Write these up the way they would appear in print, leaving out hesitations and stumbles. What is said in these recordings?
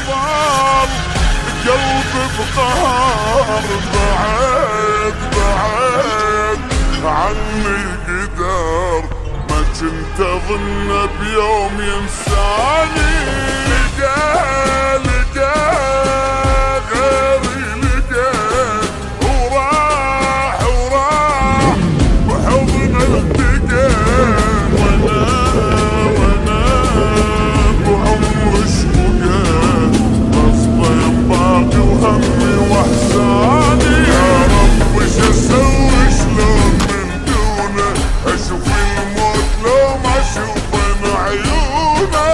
ظل قلبي بقهر، بعد بعد عني قدر، ما كنت اظن بيوم ينساني. لقى غيري لقى، وراح بحضن التقى، وانا بعمر شوقت، غصبا باقي وهمي واحزاني. يا رب وش اسوي شلون من دونه، اشوف الموت لو ما اشوف انا عيونه.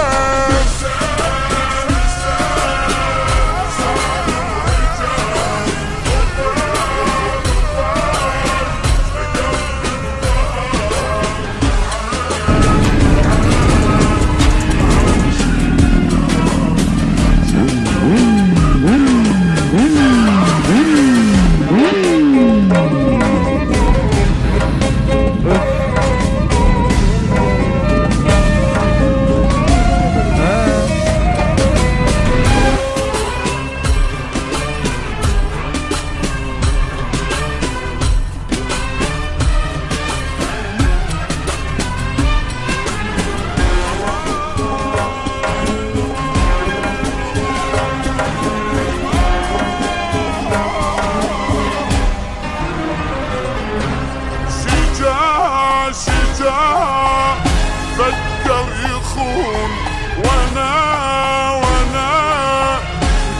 فكر يخون، وانا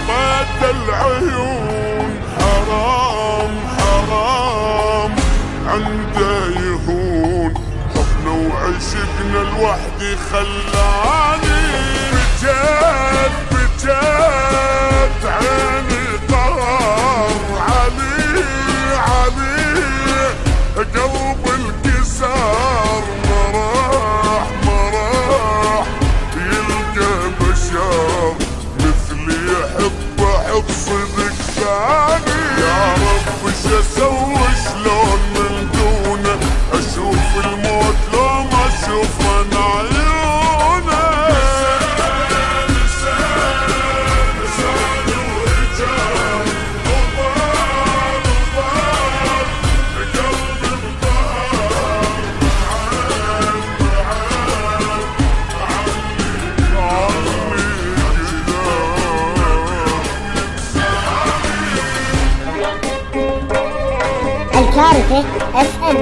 طيت العيون. حرام عنده يهون، حبنا وعشقنا لوحدي خلاني. بجد عيني طار علي قلب الكسار. مراح يلقى بشر مثلي يحب صدق ثاني. يا رب وش اسوي شلون من دونه، اشوف الموت لو ما اشوف انا عيونه. الكارثة FM.